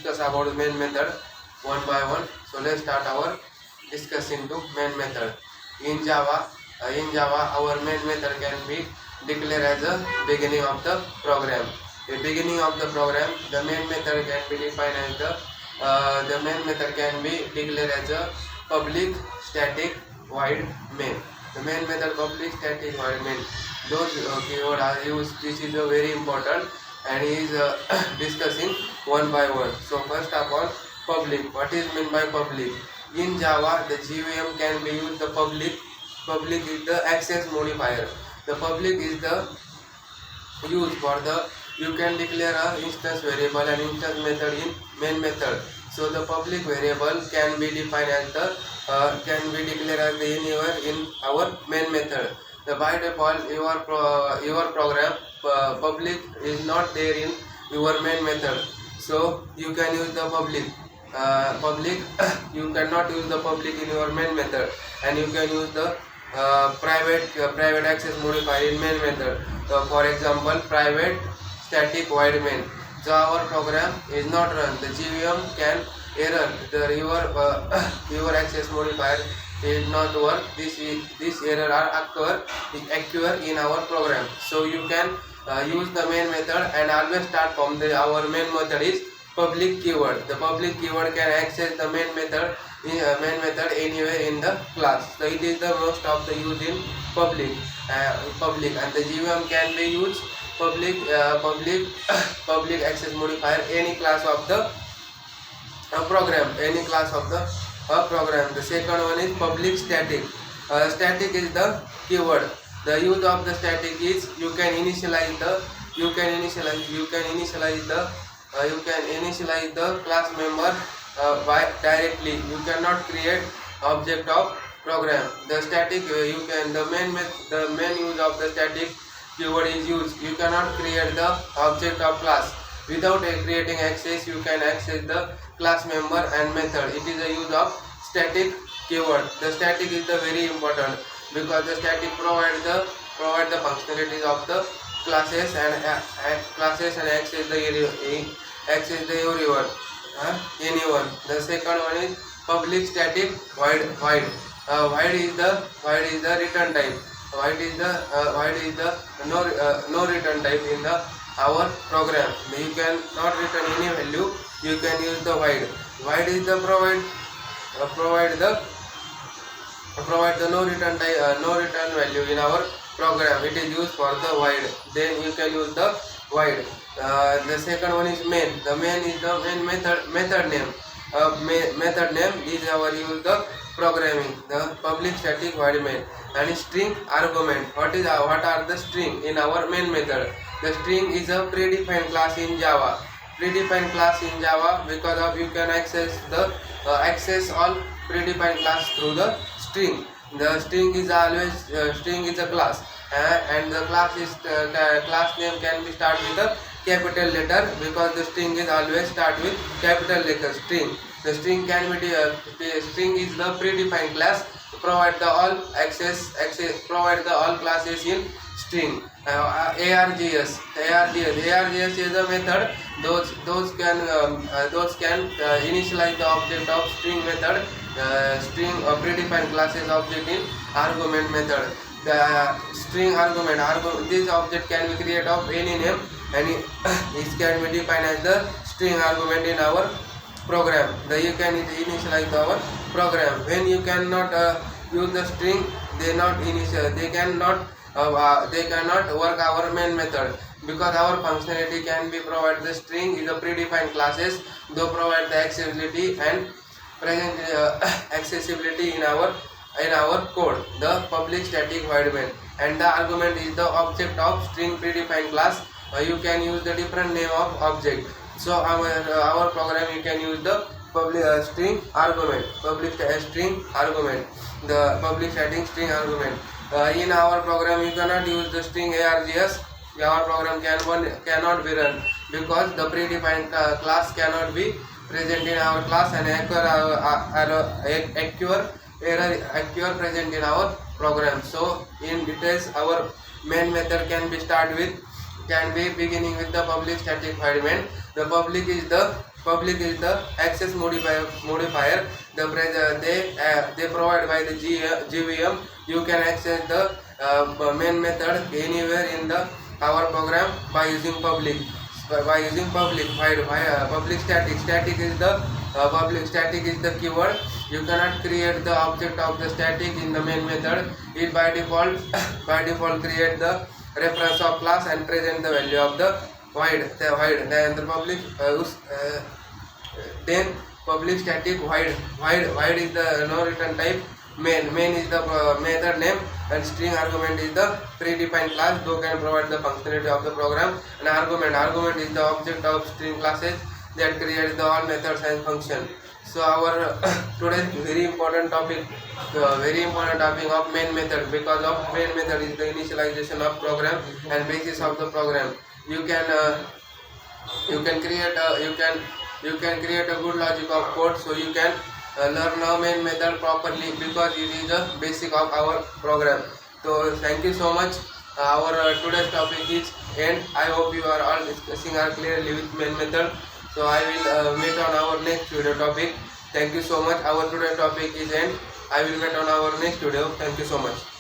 discuss about main method one by one. So let's start our discussing to main method. In Java, our main method can be declared as the beginning of the program. The beginning of the program, the main method can be defined as the main method can be declared as a public static void main. The main method public static void main. Those keywords are used. This is very important, and he is discussing one by one. So first of all, public. What is meant by public? In Java, the JVM can be used. The public is the access modifier. The public is the use for the you can declare a instance variable and instance method in main method. So the public variable can be defined as the can be declared as the anywhere in our main method. The by default your program public is not there in your main method. So you can use the public. You cannot use the public in your main method, and you can use the private access modifier in main method. So for example, private static void main. So our program is not run. The JVM can error. Your access modifier is not work. This error are occur in our program. So you can use the main method and always start from our main method is public keyword. The public keyword can access the main method anywhere in the class. So it is the most of the use in public, and the JVM can be used public access modifier any class of the program, any class of the program. The second one is public static. Static is the keyword. The use of the static is you can initialize the class member by directly. You cannot create object of program. The static the main use of the static keyword is used. You cannot create the object of class without creating access. You can access the class member and method. It is the use of static keyword. The static is the very important because the static provide the functionalities of the classes and access the anyone. The second one is public static void. Void is the return type. Void is the no return type in our program. You can not return any value. You can use the void. Void is the provide the no return value in our program. It is used for the void. Then you can use the void. The second one is main. The main is the main method name. Method name is our use the programming. The public static void main. And string argument. What are the string in our main method? The string is a predefined class in Java. Predefined class in Java because of you can access all predefined class through the string. The string is always string is a class, and the class name can be start with a capital letter because the string is always start with capital letter. String. The string can be string is the predefined class. Provide the all provide the all classes in string. ARGS is a method. Those can initialize the object of string method. String predefined classes object in argument method. The string argument this object can be created of any name, and it can be defined as the string argument in our program. You can initialize our program. When you cannot use the string, they cannot work our main method because our functionality can be provide the string is a predefined classes. They provide the accessibility and present accessibility in our code. The public static void main, and the argument is the object of string predefined class. You can use the different name of object. So our program you can use the public string argument. The public static string argument. In our program you cannot use the string ARGS. Our program cannot be run because the predefined class cannot be present in our class and occur present in our program. So in details our main method can be beginning with the public static void main. The public is the Public is the access modifier. They provide by the GVM. You can access the main method anywhere in the our program by using public. By using public, public static. Static is the keyword. You cannot create the object of the static in the main method. It by default create the reference of class and present the value of the void. Then the public then public static void is the no return type. Main is the method name, and string argument is the predefined class. Though can provide the functionality of the program. And argument is the object of string classes that creates the all methods and function. So our today's very important topic of main method, because of main method is the initialization of program and basis of the program. You can create a good logic of code, so you can learn our main method properly, because it is the basic of our program. So thank you so much. Our today's topic is end. I hope you are all discussing clearly with main method. So I will meet on our next video topic. Thank you so much. Our today's topic is end. I will meet on our next video. Thank you so much.